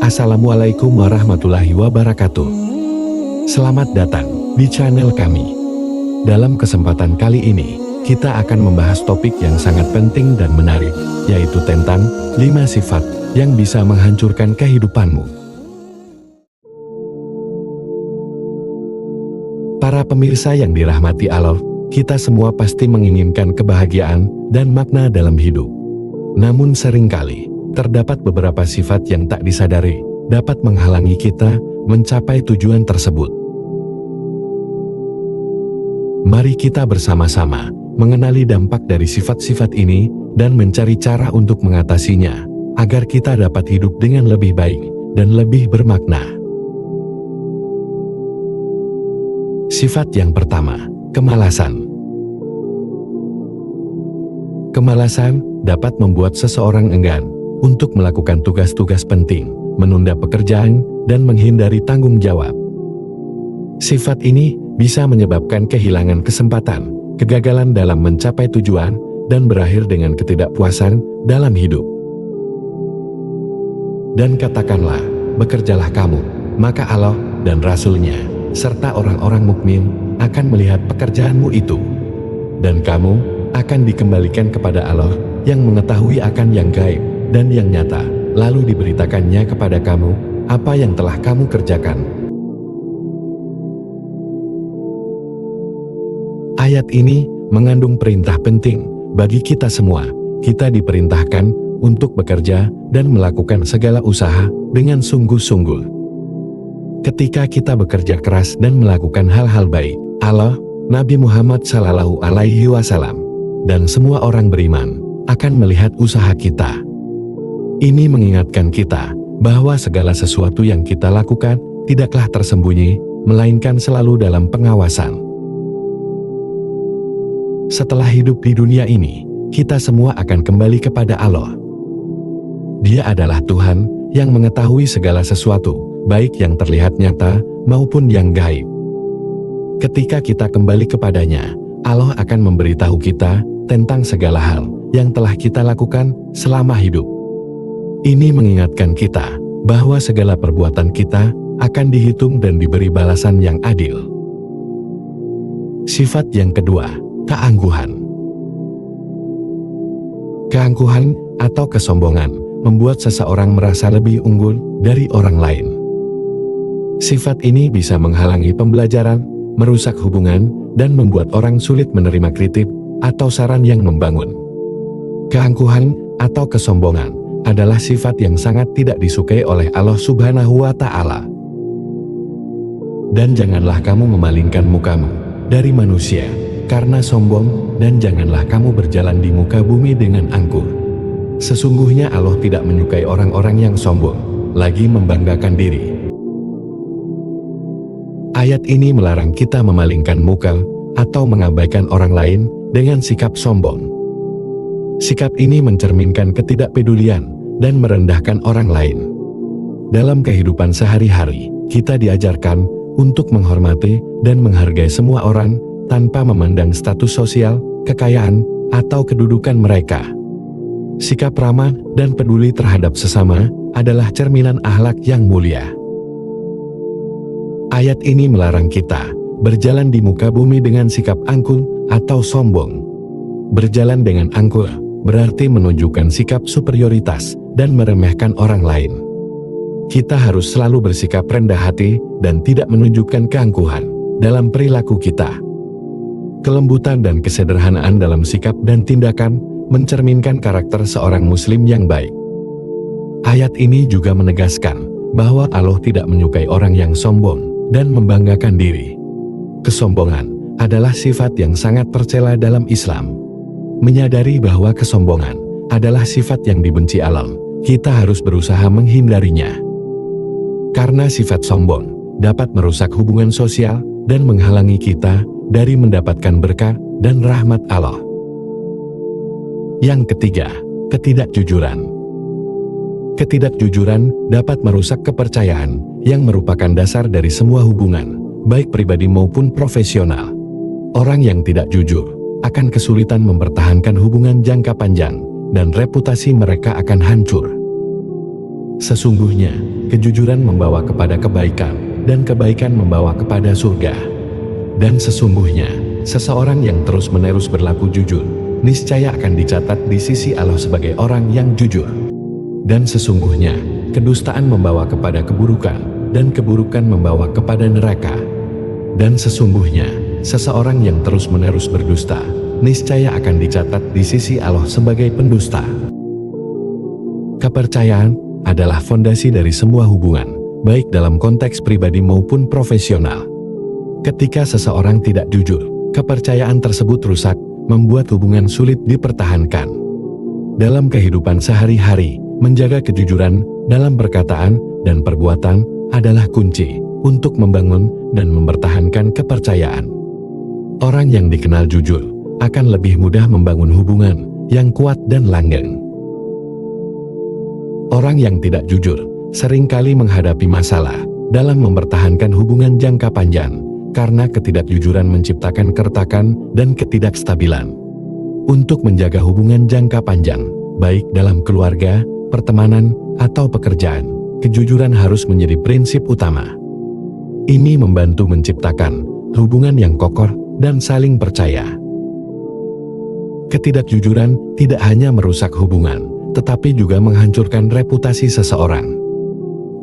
Assalamualaikum warahmatullahi wabarakatuh. Selamat datang di channel kami. Dalam kesempatan kali ini, kita akan membahas topik yang sangat penting dan menarik, yaitu tentang 5 sifat yang bisa menghancurkan kehidupanmu. Para pemirsa yang dirahmati Allah, kita semua pasti menginginkan kebahagiaan dan makna dalam hidup. Namun seringkali, terdapat beberapa sifat yang tak disadari dapat menghalangi kita mencapai tujuan tersebut. Mari kita bersama-sama mengenali dampak dari sifat-sifat ini dan mencari cara untuk mengatasinya, agar kita dapat hidup dengan lebih baik dan lebih bermakna. Sifat yang pertama, kemalasan. Kemalasan dapat membuat seseorang enggan untuk melakukan tugas-tugas penting, menunda pekerjaan, dan menghindari tanggung jawab. Sifat ini bisa menyebabkan kehilangan kesempatan, kegagalan dalam mencapai tujuan, dan berakhir dengan ketidakpuasan dalam hidup. Dan katakanlah, bekerjalah kamu, maka Allah dan Rasul-Nya, serta orang-orang mukmin akan melihat pekerjaanmu itu. Dan kamu akan dikembalikan kepada Allah yang mengetahui akan yang gaib dan yang nyata, lalu diberitakannya kepada kamu apa yang telah kamu kerjakan. Ayat ini mengandung perintah penting bagi kita semua. Kita diperintahkan untuk bekerja dan melakukan segala usaha dengan sungguh-sungguh. Ketika kita bekerja keras dan melakukan hal-hal baik, Allah, Nabi Muhammad SAW, dan semua orang beriman akan melihat usaha kita. Ini mengingatkan kita bahwa segala sesuatu yang kita lakukan tidaklah tersembunyi, melainkan selalu dalam pengawasan. Setelah hidup di dunia ini, kita semua akan kembali kepada Allah. Dia adalah Tuhan yang mengetahui segala sesuatu, baik yang terlihat nyata maupun yang gaib. Ketika kita kembali kepadanya, Allah akan memberitahu kita tentang segala hal yang telah kita lakukan selama hidup. Ini mengingatkan kita bahwa segala perbuatan kita akan dihitung dan diberi balasan yang adil. Sifat yang kedua, keangkuhan. Keangkuhan atau kesombongan membuat seseorang merasa lebih unggul dari orang lain. Sifat ini bisa menghalangi pembelajaran, merusak hubungan, dan membuat orang sulit menerima kritik atau saran yang membangun. Keangkuhan atau kesombongan adalah sifat yang sangat tidak disukai oleh Allah Subhanahu wa Ta'ala. Dan janganlah kamu memalingkan mukamu dari manusia karena sombong, dan janganlah kamu berjalan di muka bumi dengan angkuh. Sesungguhnya Allah tidak menyukai orang-orang yang sombong, lagi membanggakan diri. Ayat ini melarang kita memalingkan muka atau mengabaikan orang lain dengan sikap sombong. Sikap ini mencerminkan ketidakpedulian dan merendahkan orang lain. Dalam kehidupan sehari-hari, kita diajarkan untuk menghormati dan menghargai semua orang tanpa memandang status sosial, kekayaan, atau kedudukan mereka. Sikap ramah dan peduli terhadap sesama adalah cerminan akhlak yang mulia. Ayat ini melarang kita berjalan di muka bumi dengan sikap angkuh atau sombong. Berjalan dengan angkuh berarti menunjukkan sikap superioritas dan meremehkan orang lain. Kita harus selalu bersikap rendah hati dan tidak menunjukkan keangkuhan dalam perilaku kita. Kelembutan dan kesederhanaan dalam sikap dan tindakan mencerminkan karakter seorang muslim yang baik. Ayat ini juga menegaskan bahwa Allah tidak menyukai orang yang sombong dan membanggakan diri. Kesombongan adalah sifat yang sangat tercela dalam Islam. Menyadari bahwa kesombongan adalah sifat yang dibenci Allah, kita harus berusaha menghindarinya. Karena sifat sombong dapat merusak hubungan sosial dan menghalangi kita dari mendapatkan berkah dan rahmat Allah. Yang ketiga, ketidakjujuran. Ketidakjujuran dapat merusak kepercayaan yang merupakan dasar dari semua hubungan, baik pribadi maupun profesional. Orang yang tidak jujur akan kesulitan mempertahankan hubungan jangka panjang, dan reputasi mereka akan hancur. Sesungguhnya, kejujuran membawa kepada kebaikan, dan kebaikan membawa kepada surga. Dan sesungguhnya, seseorang yang terus-menerus berlaku jujur, niscaya akan dicatat di sisi Allah sebagai orang yang jujur. Dan sesungguhnya, kedustaan membawa kepada keburukan, dan keburukan membawa kepada neraka. Dan sesungguhnya, seseorang yang terus-menerus berdusta, niscaya akan dicatat di sisi Allah sebagai pendusta. Kepercayaan adalah fondasi dari semua hubungan, baik dalam konteks pribadi maupun profesional. Ketika seseorang tidak jujur, kepercayaan tersebut rusak, membuat hubungan sulit dipertahankan. Dalam kehidupan sehari-hari, menjaga kejujuran dalam perkataan dan perbuatan adalah kunci untuk membangun dan mempertahankan kepercayaan. Orang yang dikenal jujur akan lebih mudah membangun hubungan yang kuat dan langgeng. Orang yang tidak jujur seringkali menghadapi masalah dalam mempertahankan hubungan jangka panjang karena ketidakjujuran menciptakan keretakan dan ketidakstabilan. Untuk menjaga hubungan jangka panjang, baik dalam keluarga, pertemanan, atau pekerjaan, kejujuran harus menjadi prinsip utama. Ini membantu menciptakan hubungan yang kokoh dan saling percaya. Ketidakjujuran tidak hanya merusak hubungan, tetapi juga menghancurkan reputasi seseorang.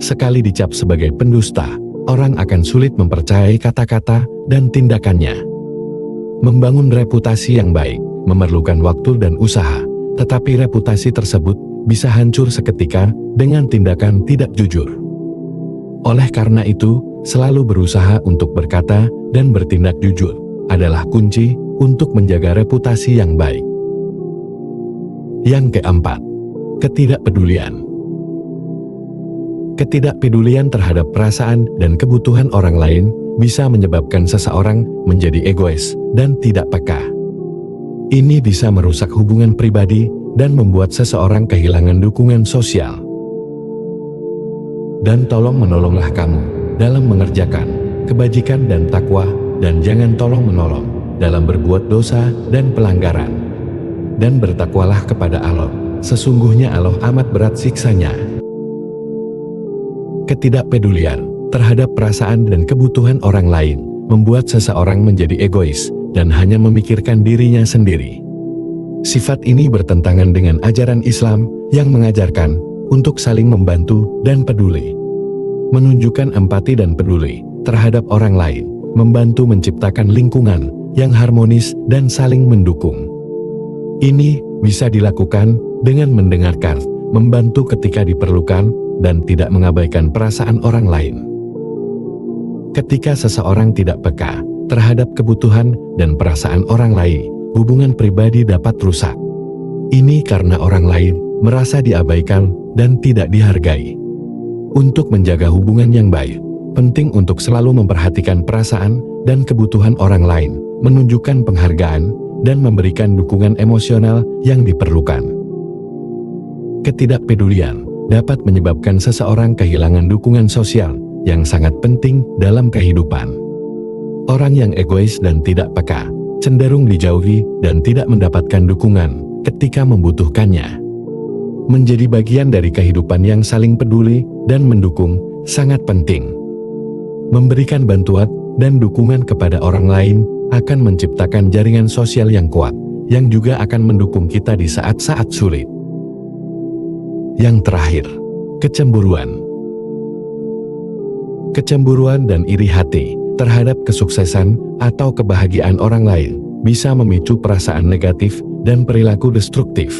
Sekali dicap sebagai pendusta, orang akan sulit mempercayai kata-kata dan tindakannya. Membangun reputasi yang baik memerlukan waktu dan usaha, tetapi reputasi tersebut bisa hancur seketika dengan tindakan tidak jujur. Oleh karena itu, selalu berusaha untuk berkata dan bertindak jujur adalah kunci untuk menjaga reputasi yang baik. Yang keempat, ketidakpedulian. Ketidakpedulian terhadap perasaan dan kebutuhan orang lain bisa menyebabkan seseorang menjadi egois dan tidak peka. Ini bisa merusak hubungan pribadi dan membuat seseorang kehilangan dukungan sosial. Dan tolong-menolonglah kamu dalam mengerjakan kebajikan dan takwa, dan jangan tolong-menolong dalam berbuat dosa dan pelanggaran. Dan bertakwalah kepada Allah, sesungguhnya Allah amat berat siksanya. Ketidakpedulian terhadap perasaan dan kebutuhan orang lain membuat seseorang menjadi egois dan hanya memikirkan dirinya sendiri. Sifat ini bertentangan dengan ajaran Islam yang mengajarkan untuk saling membantu dan peduli. Menunjukkan empati dan peduli terhadap orang lain, membantu menciptakan lingkungan yang harmonis dan saling mendukung. Ini bisa dilakukan dengan mendengarkan, membantu ketika diperlukan, dan tidak mengabaikan perasaan orang lain. Ketika seseorang tidak peka terhadap kebutuhan dan perasaan orang lain, hubungan pribadi dapat rusak. Ini karena orang lain merasa diabaikan dan tidak dihargai. Untuk menjaga hubungan yang baik, penting untuk selalu memperhatikan perasaan dan kebutuhan orang lain, menunjukkan penghargaan, dan memberikan dukungan emosional yang diperlukan. Ketidakpedulian dapat menyebabkan seseorang kehilangan dukungan sosial yang sangat penting dalam kehidupan. Orang yang egois dan tidak peka cenderung dijauhi dan tidak mendapatkan dukungan ketika membutuhkannya. Menjadi bagian dari kehidupan yang saling peduli dan mendukung sangat penting. Memberikan bantuan dan dukungan kepada orang lain akan menciptakan jaringan sosial yang kuat, yang juga akan mendukung kita di saat-saat sulit. Yang terakhir, kecemburuan. Kecemburuan dan iri hati terhadap kesuksesan atau kebahagiaan orang lain bisa memicu perasaan negatif dan perilaku destruktif.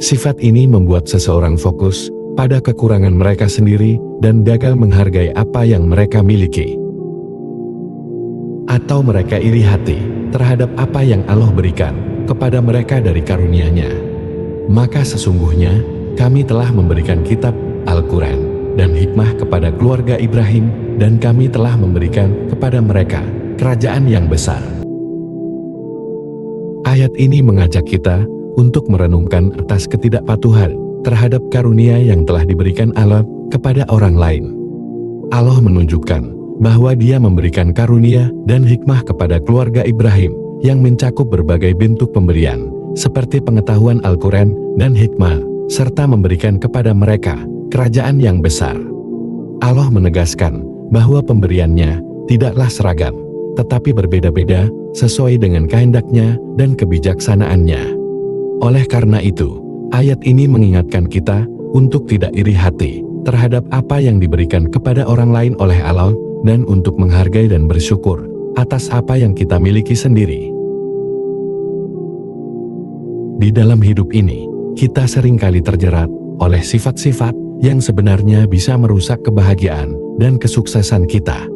Sifat ini membuat seseorang fokus pada kekurangan mereka sendiri dan gagal menghargai apa yang mereka miliki. Atau mereka iri hati terhadap apa yang Allah berikan kepada mereka dari karunia-Nya. Maka sesungguhnya kami telah memberikan kitab Al-Quran dan hikmah kepada keluarga Ibrahim, dan kami telah memberikan kepada mereka kerajaan yang besar. Ayat ini mengajak kita untuk merenungkan atas ketidakpatuhan terhadap karunia yang telah diberikan Allah kepada orang lain. Allah menunjukkan bahwa Dia memberikan karunia dan hikmah kepada keluarga Ibrahim yang mencakup berbagai bentuk pemberian, seperti pengetahuan Al-Quran dan hikmah, serta memberikan kepada mereka kerajaan yang besar. Allah menegaskan bahwa pemberiannya tidaklah seragam, tetapi berbeda-beda sesuai dengan kehendaknya dan kebijaksanaannya. Oleh karena itu, ayat ini mengingatkan kita untuk tidak iri hati terhadap apa yang diberikan kepada orang lain oleh Allah dan untuk menghargai dan bersyukur atas apa yang kita miliki sendiri. Di dalam hidup ini, kita seringkali terjerat oleh sifat-sifat yang sebenarnya bisa merusak kebahagiaan dan kesuksesan kita.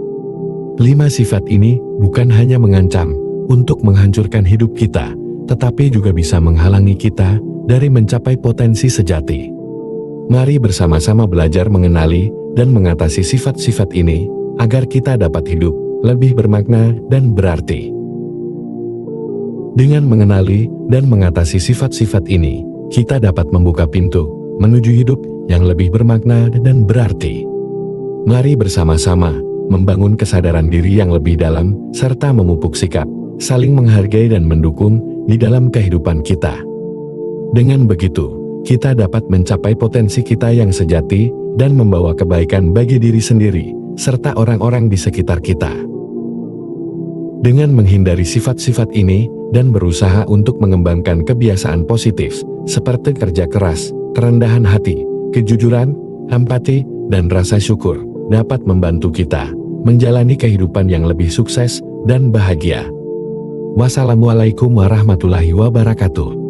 5 sifat ini bukan hanya mengancam untuk menghancurkan hidup kita, tetapi juga bisa menghalangi kita dari mencapai potensi sejati. Mari bersama-sama belajar mengenali dan mengatasi sifat-sifat ini, agar kita dapat hidup lebih bermakna dan berarti. Dengan mengenali dan mengatasi sifat-sifat ini, kita dapat membuka pintu menuju hidup yang lebih bermakna dan berarti. Mari bersama-sama membangun kesadaran diri yang lebih dalam, serta memupuk sikap saling menghargai dan mendukung di dalam kehidupan kita. Dengan begitu, kita dapat mencapai potensi kita yang sejati dan membawa kebaikan bagi diri sendiri, serta orang-orang di sekitar kita. Dengan menghindari sifat-sifat ini dan berusaha untuk mengembangkan kebiasaan positif, seperti kerja keras, kerendahan hati, kejujuran, empati, dan rasa syukur, dapat membantu kita menjalani kehidupan yang lebih sukses dan bahagia. Wassalamualaikum warahmatullahi wabarakatuh.